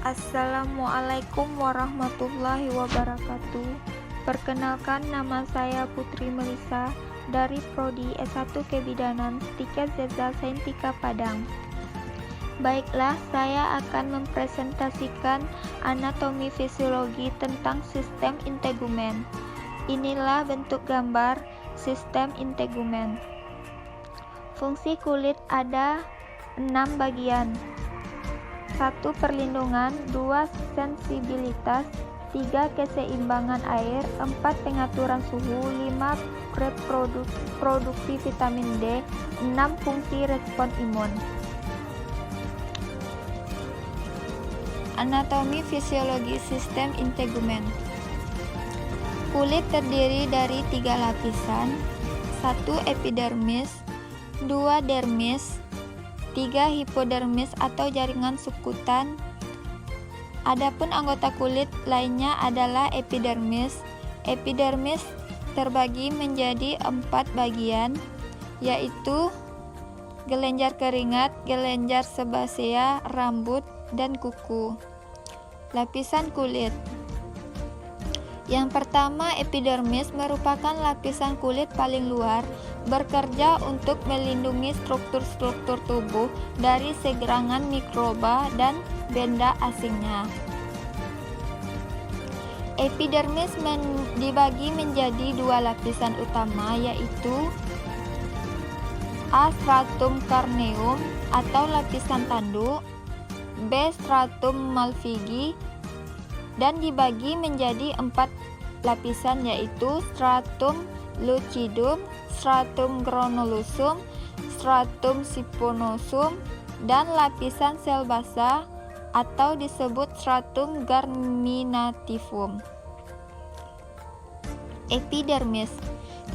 Assalamualaikum warahmatullahi wabarakatuh. Perkenalkan, nama saya Putri Melisa dari Prodi S1 Kebidanan Stika Zeza Saintika Padang. Baiklah, saya akan mempresentasikan anatomi fisiologi tentang sistem integumen. Inilah bentuk gambar sistem integumen. Fungsi kulit ada 6 bagian. 1. Perlindungan, 2. Sensibilitas, 3. Keseimbangan air, 4. Pengaturan suhu, 5. Produksi vitamin D, 6. Fungsi respon imun. Anatomi fisiologi sistem integumen. Kulit terdiri dari 3 lapisan, 1. Epidermis, 2. Dermis, 3. Hipodermis atau jaringan subkutan. Adapun anggota kulit lainnya adalah epidermis. Epidermis terbagi menjadi 4 bagian, yaitu kelenjar keringat, kelenjar sebasea, rambut, dan kuku. Lapisan kulit. Yang pertama, epidermis merupakan lapisan kulit paling luar, bekerja untuk melindungi struktur-struktur tubuh dari serangan mikroba dan benda asingnya. Epidermis dibagi menjadi 2 lapisan utama, yaitu A. Stratum corneum atau lapisan tanduk, B. Stratum malpighi, dan dibagi menjadi 4 lapisan, yaitu stratum lucidum, stratum granulosusum, stratum spinosum, dan lapisan sel basah atau disebut stratum germinativum. Epidermis.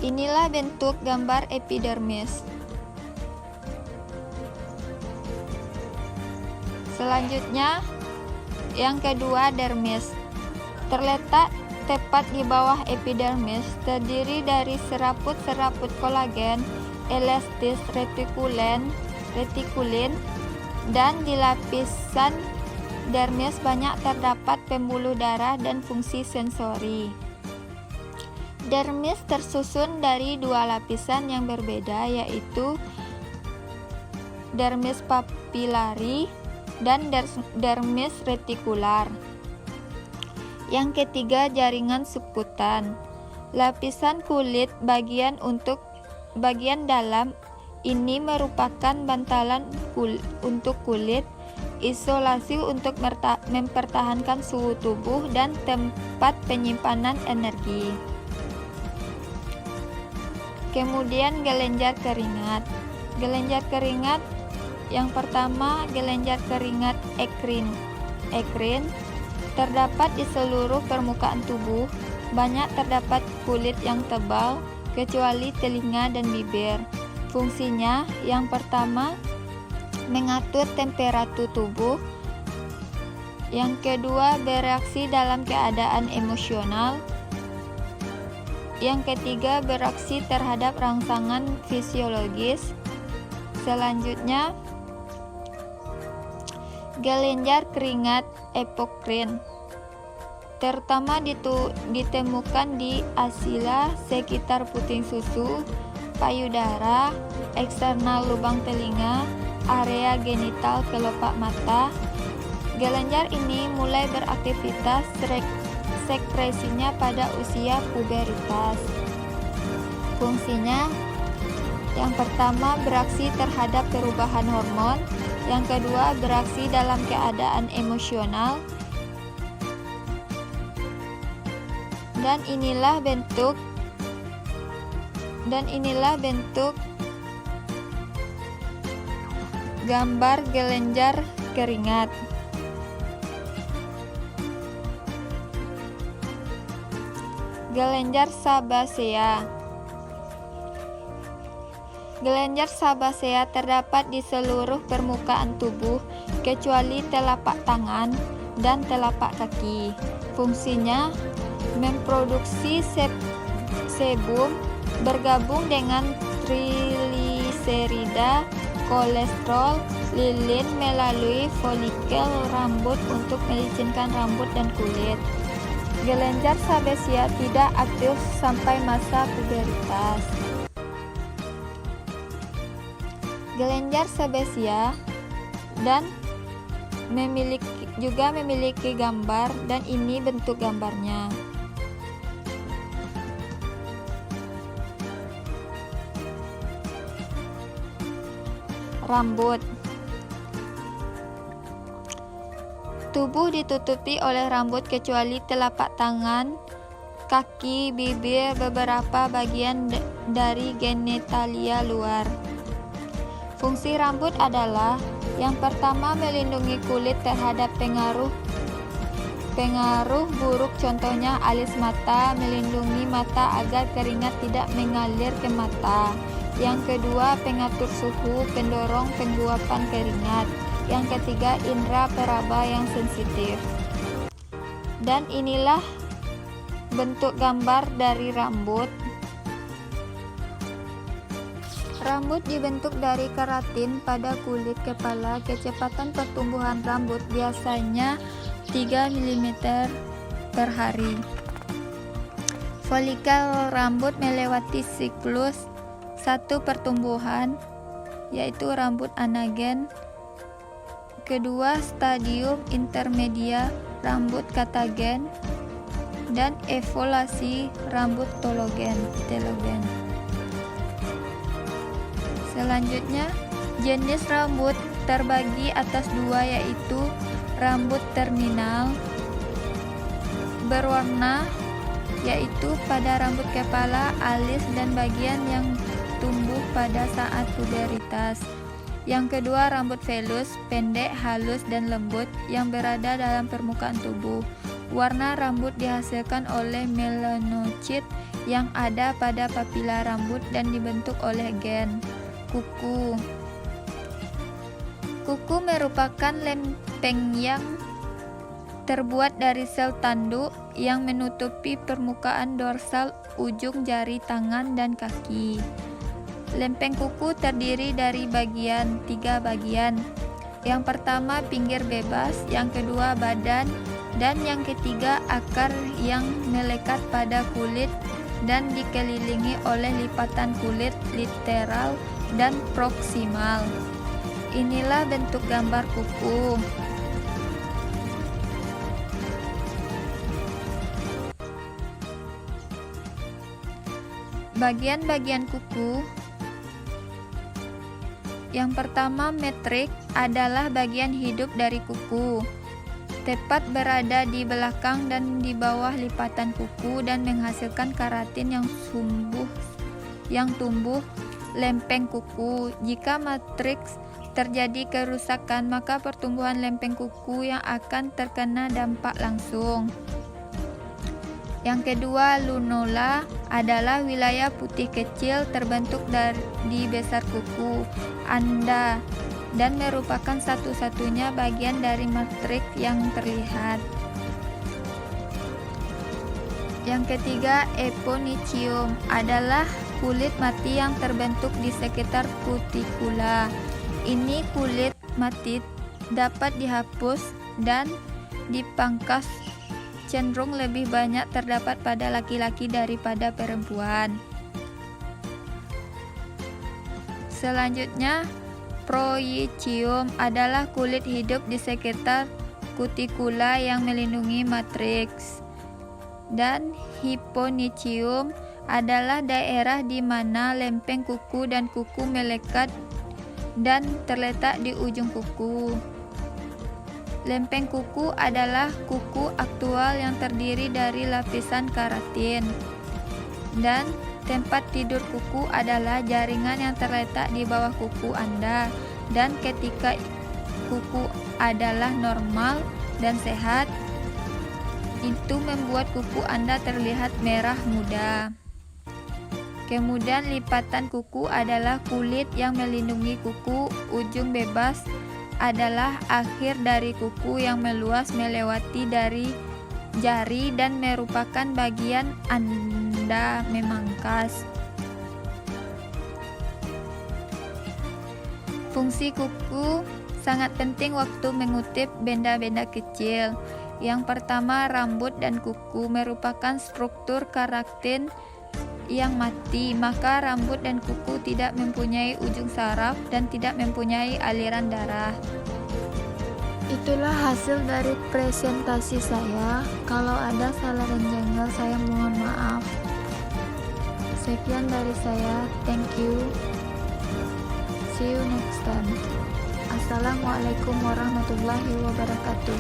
Inilah bentuk gambar epidermis. Selanjutnya, yang kedua, dermis. Terletak tepat di bawah epidermis, terdiri dari serabut-serabut kolagen, elastis, retikulin, dan di lapisan dermis banyak terdapat pembuluh darah dan fungsi sensori. Dermis tersusun dari 2 lapisan yang berbeda, yaitu dermis papillari dan dermis retikular. Yang ketiga, jaringan subkutan. Lapisan kulit bagian dalam ini merupakan bantalan untuk kulit, isolasi untuk mempertahankan suhu tubuh, dan tempat penyimpanan energi. Kemudian, kelenjar keringat. Kelenjar keringat yang pertama, kelenjar keringat ekrin terdapat di seluruh permukaan tubuh. Banyak terdapat kulit yang tebal, kecuali telinga dan bibir. Fungsinya, yang pertama, mengatur temperatur tubuh. Yang kedua, bereaksi dalam keadaan emosional. Yang ketiga, bereaksi terhadap rangsangan fisiologis. Selanjutnya, kelenjar keringat epokrin terutama ditemukan di asila sekitar puting susu, payudara, eksternal lubang telinga, area genital kelopak mata. Kelenjar ini mulai beraktivitas sekresinya pada usia puberitas. Fungsinya, yang pertama, bereaksi terhadap perubahan hormon. Yang kedua, bereaksi dalam keadaan emosional. Dan inilah bentuk gambar kelenjar keringat. Kelenjar sebasea. Kelenjar sebasea terdapat di seluruh permukaan tubuh kecuali telapak tangan dan telapak kaki. Fungsinya, memproduksi sebum, bergabung dengan trigliserida, kolesterol lilin melalui folikel rambut untuk melicinkan rambut dan kulit. Kelenjar sebasia tidak aktif sampai masa puberitas. Kelenjar sebasia dan memiliki gambar, dan ini bentuk gambarnya. Rambut. Tubuh ditutupi oleh rambut kecuali telapak tangan, kaki, bibir, beberapa bagian dari genitalia luar. Fungsi rambut adalah yang pertama, melindungi kulit terhadap pengaruh buruk, contohnya alis mata, melindungi mata agar keringat tidak mengalir ke mata. Yang kedua, pengatur suhu, pendorong penguapan keringat. Yang ketiga, indera peraba yang sensitif. Dan inilah bentuk gambar dari rambut. Rambut dibentuk dari keratin pada kulit kepala. Kecepatan pertumbuhan rambut biasanya 3 mm per hari. Folikel rambut melewati siklus satu pertumbuhan, yaitu rambut anagen. Kedua, stadium intermedia rambut katagen, dan evolusi rambut telogen. Selanjutnya, jenis rambut terbagi atas dua, yaitu rambut terminal berwarna, yaitu pada rambut kepala, alis, dan bagian yang tumbuh pada saat puberitas. Yang kedua, rambut velus, pendek, halus, dan lembut yang berada dalam permukaan tubuh. Warna rambut dihasilkan oleh melanosit yang ada pada papila rambut dan dibentuk oleh gen. Kuku. Kuku merupakan lempeng yang terbuat dari sel tanduk yang menutupi permukaan dorsal ujung jari tangan dan kaki. Lempeng kuku terdiri dari tiga bagian. Yang pertama, pinggir bebas, yang kedua, badan, dan yang ketiga, akar yang melekat pada kulit dan dikelilingi oleh lipatan kulit lateral dan proksimal. Inilah bentuk gambar kuku. Bagian-bagian kuku. Yang pertama, metrik adalah bagian hidup dari kuku. Tepat berada di belakang dan di bawah lipatan kuku dan menghasilkan keratin yang tumbuh lempeng kuku. Jika matriks terjadi kerusakan, maka pertumbuhan lempeng kuku yang akan terkena dampak langsung. Yang kedua, lunula adalah wilayah putih kecil terbentuk di besar kuku Anda dan merupakan satu-satunya bagian dari matriks yang terlihat. Yang ketiga, eponychium adalah kulit mati yang terbentuk di sekitar kutikula. Ini kulit mati dapat dihapus dan dipangkas, cenderung lebih banyak terdapat pada laki-laki daripada perempuan. Selanjutnya, proyicium adalah kulit hidup di sekitar kutikula yang melindungi matriks. Dan hyponychium adalah daerah di mana lempeng kuku dan kuku melekat dan terletak di ujung kuku. Lempeng kuku adalah kuku aktual yang terdiri dari lapisan keratin. Dan tempat tidur kuku adalah jaringan yang terletak di bawah kuku Anda. Dan ketika kuku adalah normal dan sehat, itu membuat kuku Anda terlihat merah muda. Kemudian lipatan kuku adalah kulit yang melindungi kuku. Ujung bebas adalah akhir dari kuku yang meluas melewati dari jari dan merupakan bagian Anda memangkas. Fungsi kuku sangat penting waktu mengutip benda-benda kecil. Yang pertama, rambut dan kuku merupakan struktur keratin yang mati, maka rambut dan kuku tidak mempunyai ujung saraf dan tidak mempunyai aliran darah. Itulah hasil dari presentasi saya. Kalau ada salah dan janggal, saya mohon maaf. Sekian dari saya. Thank you. See you next time. Assalamualaikum warahmatullahi wabarakatuh.